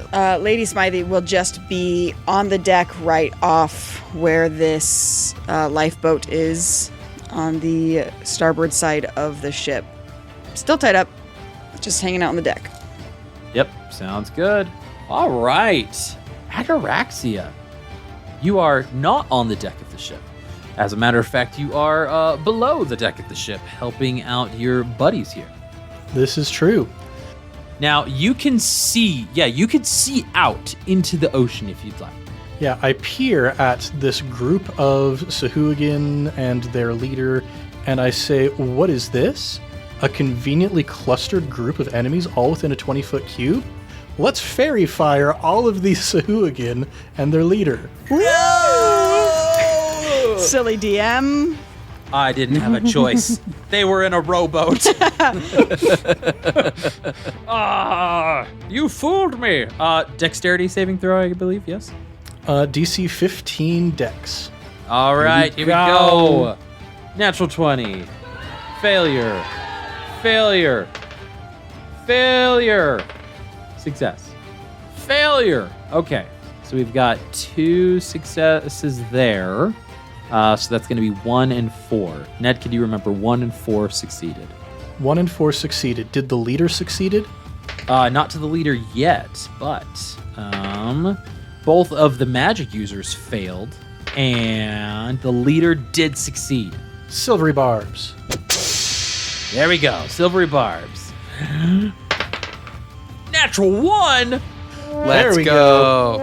Lady Smiley will just be on the deck right off where this lifeboat is on the starboard side of the ship. Still tied up, just hanging out on the deck. Yep, sounds good. All right. Ataraxia. You are not on the deck of the ship. As a matter of fact, you are below the deck of the ship, helping out your buddies here. This is true. Now, you can see out into the ocean if you'd like. Yeah, I peer at this group of Sahugin and their leader, and I say, what is this? A conveniently clustered group of enemies all within a 20-foot cube? Let's fairy fire all of these Sahugin and their leader. Silly DM. I didn't have a choice. They were in a rowboat. You fooled me. Dexterity saving throw, I believe, yes? DC 15 dex. All right, here we go. Natural 20. Failure. Failure. Failure. Success. Failure. Okay, so we've got 2 successes there. So that's going to be 1 and 4. Ned, can you remember 1 and 4 succeeded? 1 and 4 succeeded. Did the leader succeeded? Not to the leader yet, but both of the magic users failed, and the leader did succeed. Silvery barbs. There we go, silvery barbs. Natural 1. Let's we go.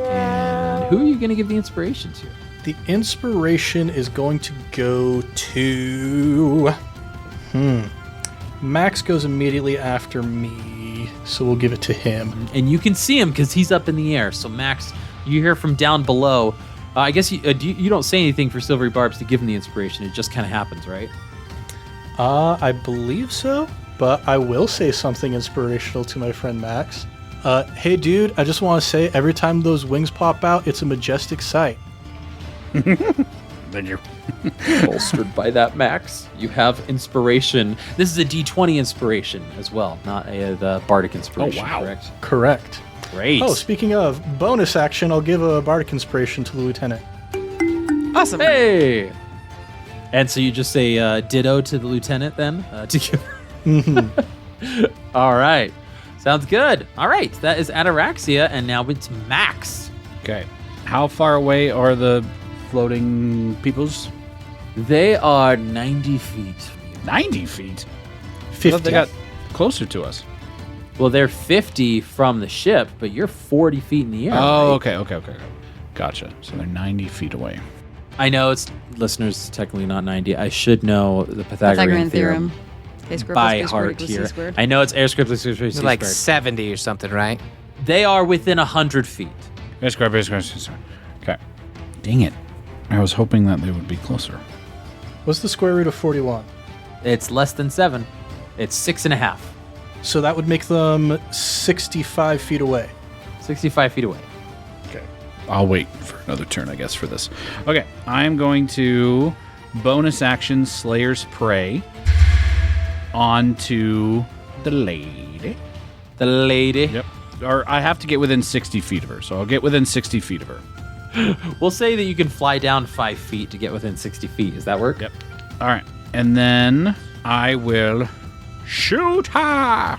And who are you going to give the inspiration to? The inspiration is going to go to... Max goes immediately after me, so we'll give it to him. And you can see him because he's up in the air. So Max, you hear from down below. I guess you don't say anything for Silvery Barbs to give him the inspiration. It just kind of happens, right? I believe so, but I will say something inspirational to my friend Max. Hey dude, I just want to say every time those wings pop out, it's a majestic sight. Then you're Bolstered by that, Max. You have inspiration. This is a D20 inspiration as well, not the Bardic inspiration. Oh, wow. Correct. Correct. Great. Oh, speaking of bonus action, I'll give a bardic inspiration to the lieutenant. Awesome. Hey. And so you just say ditto to the lieutenant then to give. All right. Sounds good. All right. That is Ataraxia, and now it's Max. okay. How far away are the floating peoples? They are 90 feet. 90 feet. I 50. thought they got closer to us. Well, they're 50 from the ship, but you're 40 feet in the air. Oh, right? okay. Gotcha. So they're 90 feet away. I know it's listeners technically not 90. I should know the Pythagorean theorem A squared plus by B squared heart equals C here. squared. I know it's A squared plus C squared. It's like 70 or something, right? They are within 100 feet. Okay. Dang it. I was hoping that they would be closer. What's the square root of 41? It's less than 7. It's 6.5. So that would make them 65 feet away. 65 feet away. Okay. I'll wait for another turn, I guess, for this. Okay. I'm going to bonus action Slayer's Prey onto the lady. The lady. Yep. Or I have to get within 60 feet of her, so I'll get within 60 feet of her. We'll say that you can fly down 5 feet to get within 60 feet. Does that work? Yep. All right. And then I will shoot her.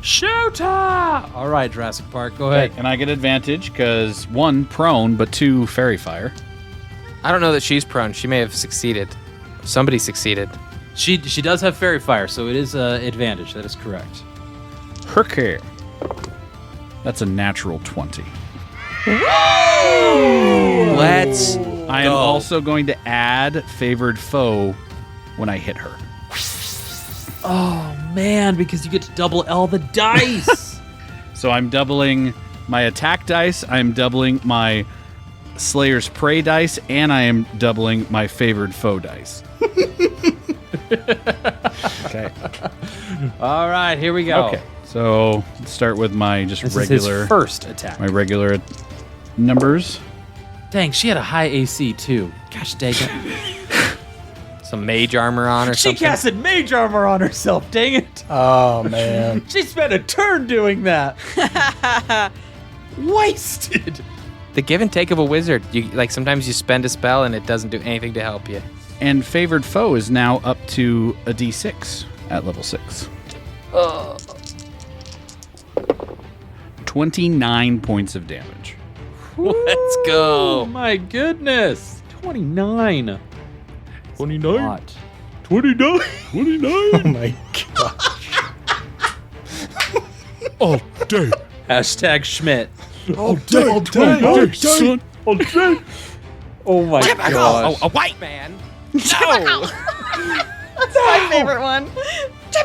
Shoot her! All right, Jurassic Park, go ahead. And I get advantage because 1, prone, but 2, fairy fire. I don't know that she's prone. She may have succeeded. Somebody succeeded. She does have fairy fire, so it is advantage. That is correct. Okay. That's a natural 20. Let's I am also going to add favored foe when I hit her. Oh, man, because you get to double all the dice. So I'm doubling my attack dice, I'm doubling my Slayer's Prey dice, and I am doubling my favored foe dice. Okay. All right, here we go. Okay. So let's start with my just This regular is his first attack. my regular numbers. Dang, she had a high AC, too. Gosh dang it. some mage armor on or She something. casted mage armor on herself, dang it. Oh, man. She spent a turn doing that. Wasted. The give and take of a wizard. You like sometimes you spend a spell and it doesn't do anything to help you. And favored foe is now up to a D6 at level 6. 29 points of damage. Let's go. Oh my goodness. 29. 29. 29. 29. Oh, my God. Oh, day. Hashtag Schmidt. Oh, day. Oh, day, son. Oh, day. Oh my gosh. Oh, a white man. No. That's my favorite one.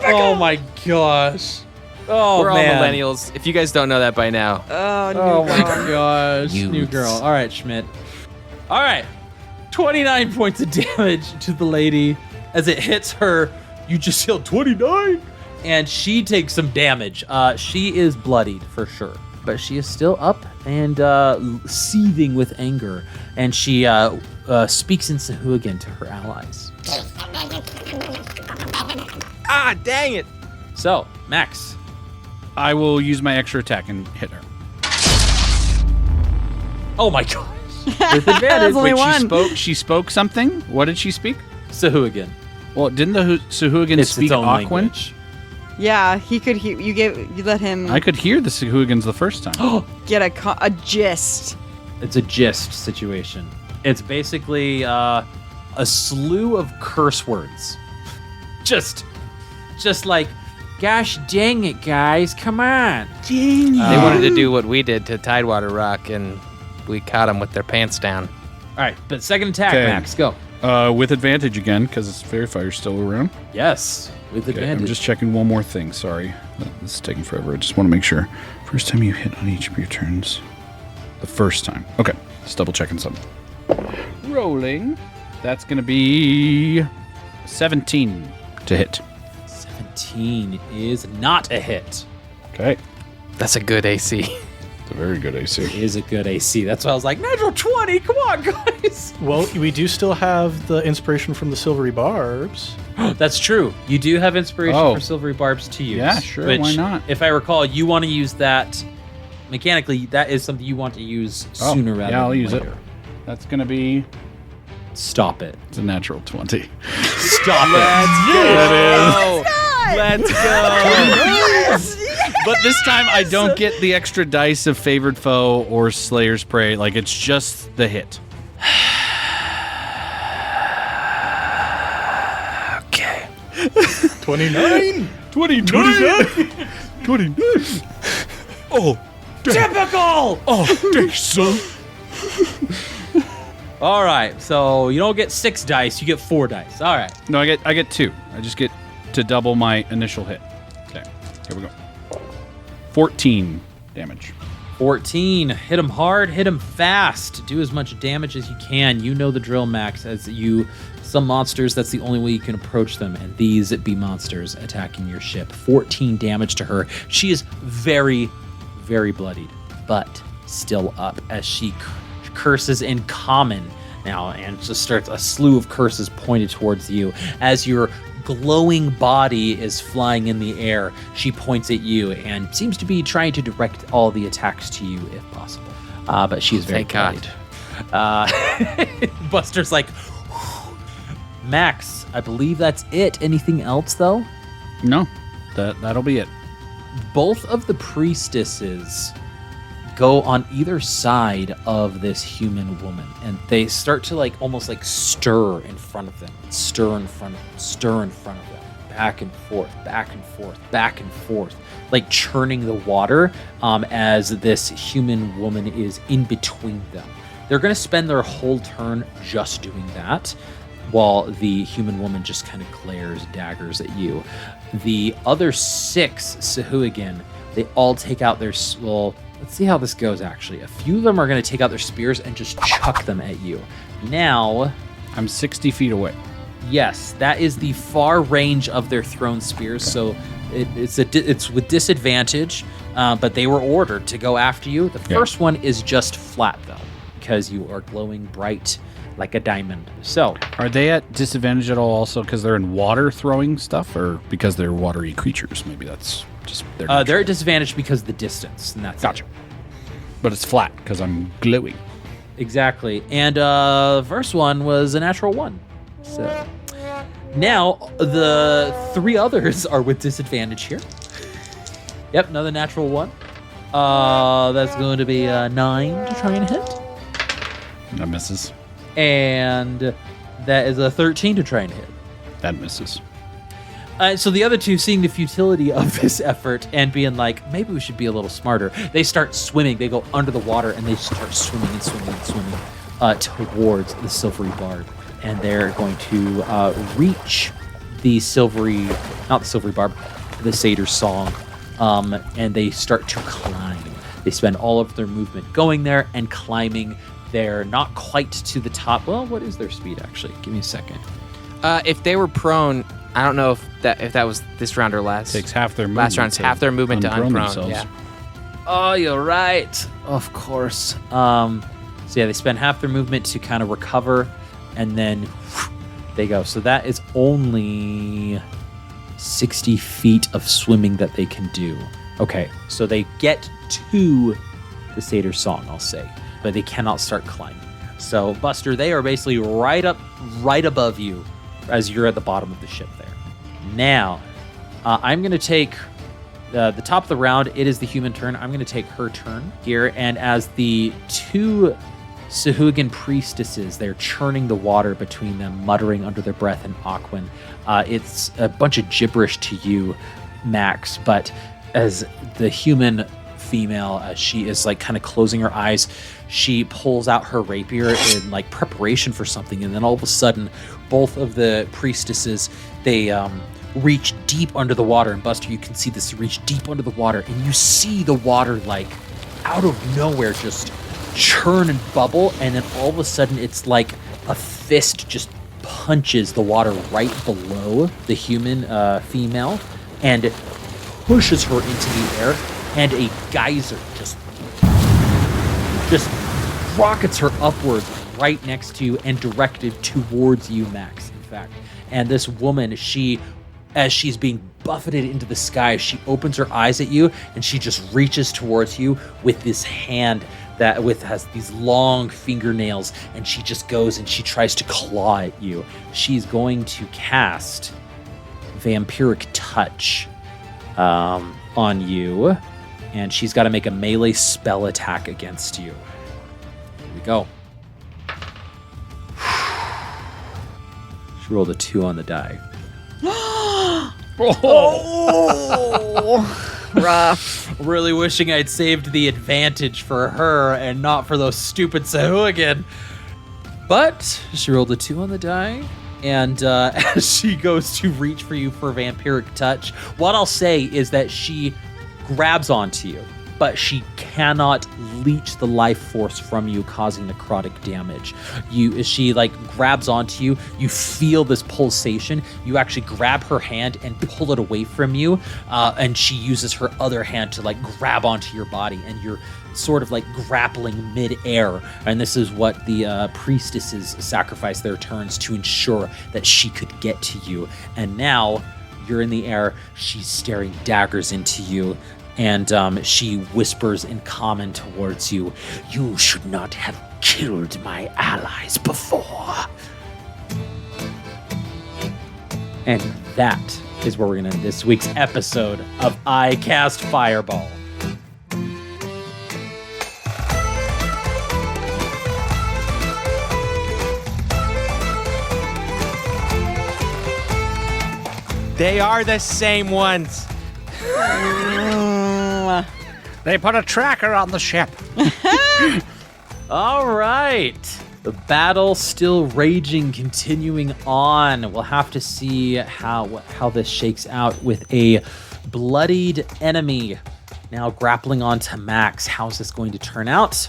Oh my gosh. Oh We're man. all millennials. If you guys don't know that by now. Oh my gosh. New Youths. girl. All right, Schmidt. All right. 29 points of damage to the lady. As it hits her, you just heal 29. And she takes some damage. She is bloodied for sure. But she is still up and seething with anger. And she speaks in Sahuagin to her allies. Ah, dang it. So, Max. I will use my extra attack and hit her. Oh my gosh. With advantage. That's only Wait, one. she spoke something? What did she speak? Sahuagin. Well, didn't the Sahuagin It's speak its own Aquan? language. Yeah, he could hear. You let him I could hear the Sahuagins the first time. get a gist. It's a gist situation. It's basically a slew of curse words. Just like, gosh dang it, guys, come on. They wanted to do what we did to Tidewater Rock, and we caught them with their pants down. All right, but second attack, Okay. Max, go. With advantage again, because Fairy Fire's still around. Yes, with Okay, advantage. I'm just checking one more thing. Sorry. This is taking forever. I just want to make sure. First time you hit on each of your turns. The first time. Okay. Just double checking something. Rolling. That's going to be 17 to hit. 17 is not a hit. Okay. That's a good AC. It's a very good AC. It is a good AC. That's why I was like, natural 20, come on, guys. Well, we do still have the inspiration from the Silvery Barbs. That's true. You do have inspiration Oh. for Silvery Barbs to use. Yeah, sure, which, why not? If I recall, you want to use that mechanically. That is something you want to use sooner rather yeah, I'll than use later. it. That's going to be... Stop it. It's a natural 20. Stop it. Let's go. Yes! But this time I don't get the extra dice of Favored Foe or Slayer's Prey. Like, it's just the hit. Okay. 29! 29! 29! Oh, Typical! oh, day, son. All right, so you don't get 6 dice, you get 4 dice. All right. No, I get 2. I just get to double my initial hit. Okay, here we go. 14 damage. 14. Hit him hard, hit him fast. Do as much damage as you can. You know the drill, Max. Some monsters, that's the only way you can approach them. And these be monsters attacking your ship. 14 damage to her. She is very, very bloodied, but still up as she curses in common now and just starts a slew of curses pointed towards you. As your glowing body is flying in the air, she points at you and seems to be trying to direct all the attacks to you if possible. But she is very Thank bloodied. Buster's like, Max, I believe that's it. Anything else though? No, that'll be it. both of the priestesses go on either side of this human woman, and they start to like almost like stir in front of them, stir in front of them, stir in front of them, back and forth, back and forth, back and forth, like churning the water as this human woman is in between them. They're going to spend their whole turn just doing that, while the human woman just kind of glares daggers at you. The other 6 Sahuagin, they all take out their... Well, let's see how this goes, actually. A few of them are going to take out their spears and just chuck them at you. Now... I'm 60 feet away. Yes, that is the far range of their thrown spears, so it's with disadvantage, but they were ordered to go after you. The first one is just flat, though, because you are glowing bright like a diamond. So, are they at disadvantage at all also because they're in water throwing stuff, or because they're watery creatures? Maybe that's just their natural. They're at disadvantage because of the distance, and that's gotcha. it. But it's flat because I'm glowing. Exactly. And first one was a natural 1. So now the 3 others are with disadvantage here. Yep, another natural 1. That's going to be a 9 to try and hit. That misses. And that is a 13 to try and hit. That misses. So the other 2, seeing the futility of this effort and being like, maybe we should be a little smarter, they start swimming. They go under the water and they start swimming and swimming and swimming towards the silvery barb. And they're going to reach the silvery, not the silvery barb, the satyr's song. And they start to climb. They spend all of their movement going there and climbing. They're not quite to the top. Well, what is their speed, actually? Give me a second. If they were prone, I don't know if that was this round or last. Takes half their movement. Last round's half their movement to unprone. Themselves. Yeah. Oh, you're right. Of course. So yeah, they spend half their movement to kind of recover, and then they go. So that is only 60 feet of swimming that they can do. Okay, so they get to the satyr's song, I'll say, but they cannot start climbing. So, Buster, they are basically right above you as you're at the bottom of the ship there. Now, I'm going to take the top of the round. It is the human turn. I'm going to take her turn here. And as the 2 Sahuagin priestesses, they're churning the water between them, muttering under their breath in Aquan. It's a bunch of gibberish to you, Max, but as the human female, she is like kind of closing her eyes, she pulls out her rapier in like preparation for something, and then all of a sudden both of the priestesses, they reach deep under the water. And Buster, you can see this, reach deep under the water, and you see the water like out of nowhere just churn and bubble, and then all of a sudden it's like a fist just punches the water right below the human female and pushes her into the air, and a geyser just rockets her upward right next to you and directed towards you, Max, in fact. And this woman, as she's being buffeted into the sky, she opens her eyes at you and she just reaches towards you with this hand that has these long fingernails, and she just goes and she tries to claw at you. She's going to cast Vampiric Touch on you, and she's got to make a melee spell attack against you. Here we go. She rolled a 2 on the die. Rough. Really wishing I'd saved the advantage for her and not for those stupid Sahuagin. But she rolled a 2 on the die, and as she goes to reach for you for Vampiric Touch, what I'll say is that she grabs onto you, but she cannot leech the life force from you, causing necrotic damage. As she like grabs onto you, you feel this pulsation. You actually grab her hand and pull it away from you, and she uses her other hand to like grab onto your body, and you're sort of like grappling mid-air. And this is what the priestesses sacrifice their turns to ensure that she could get to you. And now you're in the air. She's staring daggers into you. And she whispers in common towards you, "You should not have killed my allies before." And that is where we're going to end this week's episode of I Cast Fireball. They are the same ones. They put a tracker on the ship. All right. The battle still raging, continuing on. We'll have to see how this shakes out with a bloodied enemy now grappling onto Max. How's this going to turn out?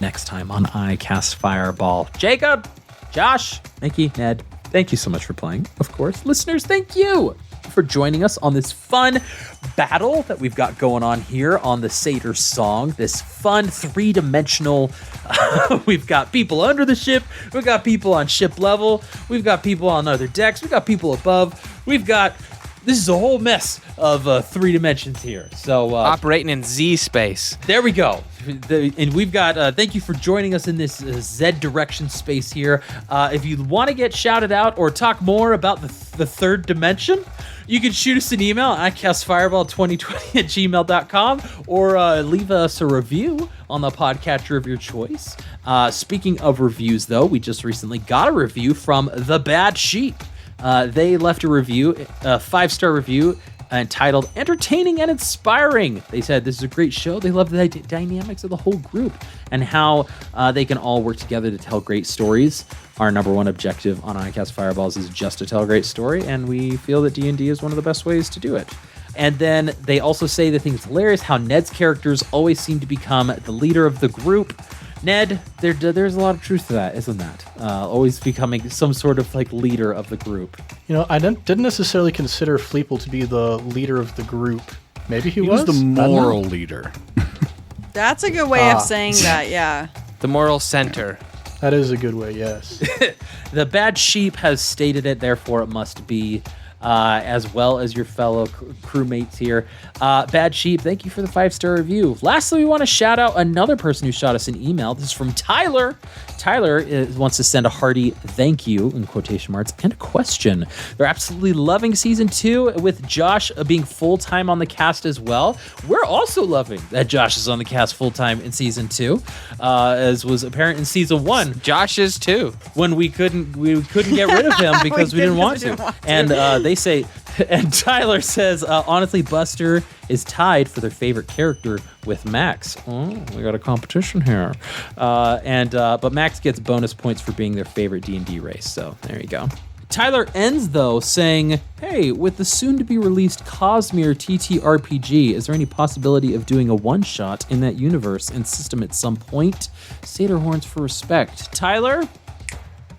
Next time on I Cast Fireball. Jacob, Josh, Mickey, Ned, thank you so much for playing. Of course, listeners, thank you for joining us on this fun battle that we've got going on here on the Satyr Song. This fun three-dimensional, we've got people under the ship, we've got people on ship level, we've got people on other decks, we've got people above, this is a whole mess of 3 dimensions here. So Operating in Z space. there we go. And we've got, thank you for joining us in this Z direction space here. If you want to get shouted out or talk more about the third dimension, you can shoot us an email at castfireball2020@gmail.com or leave us a review on the podcatcher of your choice. Speaking of reviews, though, we just recently got a review from The Bad Sheep. They left a review, a 5-star review, entitled Entertaining and Inspiring. They said this is a great show. They love the dynamics of the whole group and how they can all work together to tell great stories. Our number one objective on iCast Fireballs is just to tell a great story, and we feel that D&D is one of the best ways to do it. And then they also say they think it's hilarious how Ned's characters always seem to become the leader of the group. Ned, there's a lot of truth to that, isn't that? Always becoming some sort of like leader of the group. You know, I didn't necessarily consider Fleeple to be the leader of the group. Maybe he was was the moral leader. That's a good way of saying that, yeah. The moral center. That is a good way, yes. The Bad Sheep has stated it, therefore it must be, as well as your fellow crewmates here. Bad Sheep, thank you for the 5-star review. Lastly, we want to shout out another person who shot us an email. This is from Tyler. Tyler wants to send a hearty thank you, in quotation marks, and a question. They're absolutely loving Season 2 with Josh being full-time on the cast as well. We're also loving that Josh is on the cast full-time in Season 2, as was apparent in Season 1. Josh is too. When we couldn't get rid of him because we didn't want to. And they say, and Tyler says, honestly, Buster is tied for their favorite character with Max. Oh, we got a competition here. But Max gets bonus points for being their favorite D&D race. So there you go. Tyler ends, though, saying, hey, with the soon-to-be-released Cosmere TTRPG, is there any possibility of doing a one-shot in that universe and system at some point? Satyr horns for respect. Tyler,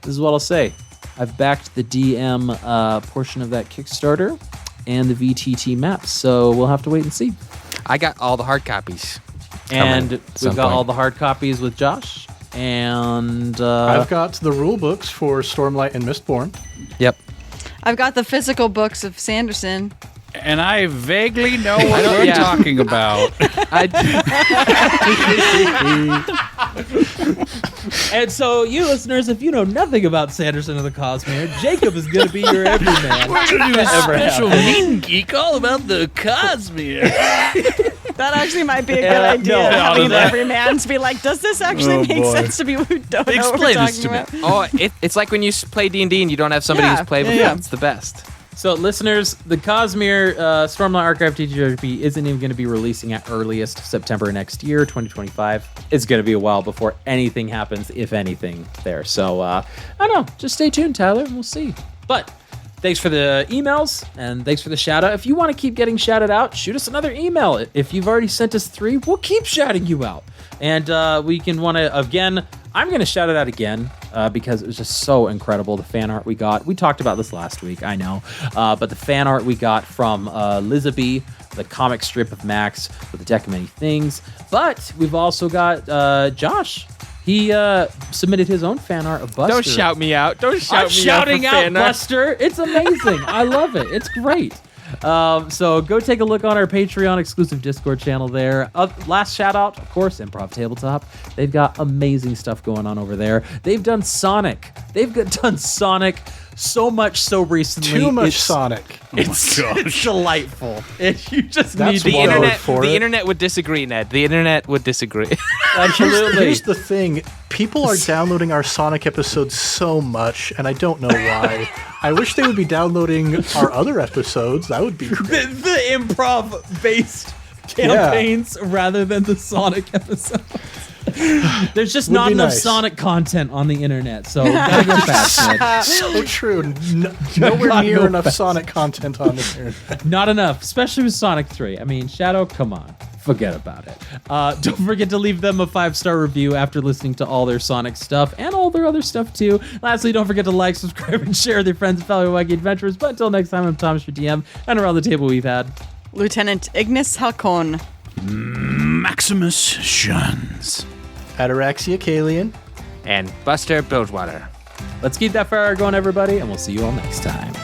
this is what I'll say. I've backed the DM portion of that Kickstarter and the VTT maps, so we'll have to wait and see. I got all the hard copies. And we've got all the hard copies with Josh. And I've got the rule books for Stormlight and Mistborn. Yep. I've got the physical books of Sanderson. And I vaguely know what we're talking about. And so, you listeners, if you know nothing about Sanderson of the Cosmere, Jacob is going to be your everyman. We're going to do a special meet and geek all about the Cosmere. That actually might be a good idea. Having every man to be like, does this actually make sense to people who don't know what we're talking about? Oh, it's like when you play D&D and you don't have somebody who's played before. Yeah. It's the best. So, listeners, the Cosmere Stormlight Archive TTRPG isn't even going to be releasing at earliest September next year, 2025. It's going to be a while before anything happens, if anything, there. So, I don't know. Just stay tuned, Tyler, and we'll see. But thanks for the emails, and thanks for the shout-out. If you want to keep getting shouted out, shoot us another email. If you've already sent us 3, we'll keep shouting you out. And we can want to, again, I'm going to shout it out again because it was just so incredible. The fan art we got. We talked about this last week, I know. But the fan art we got from Lizabee, the comic strip of Max with a deck of many things. But we've also got Josh. He submitted his own fan art of Buster. Don't shout me out. Don't shout me out. I'm shouting out fan art. Buster. It's amazing. I love it. It's great. So go take a look on our Patreon exclusive Discord channel there. Last shout out, of course, Improv Tabletop. They've got amazing stuff going on over there. They've done Sonic They've done Sonic so much so recently. Too much Sonic. It's delightful. You just That's need The why I more. vote internet, for the it. internet would disagree, Ned. The internet would disagree. Absolutely. Here's the thing. People are downloading our Sonic episodes so much, and I don't know why. I wish they would be downloading our other episodes. That would be great. the improv-based campaigns rather than the Sonic episodes. There's just Would not be enough nice. Sonic content on the internet, so gotta go fast, Ned. So true. Nowhere Gotta near go enough fast. Sonic content on this internet. Not enough, especially with Sonic 3. I mean, Shadow, come on. Forget about it. Don't forget to leave them a 5-star review after listening to all their Sonic stuff and all their other stuff too. Lastly, don't forget to like, subscribe, and share with your friends and fellow wacky adventurers. But until next time, I'm Thomas, your DM, and around the table we've had Lieutenant Ignis Halcon. Maximus Shuns. Ataraxia Kalian. And Buster Bilgewater. Let's keep that fire going, everybody, and we'll see you all next time.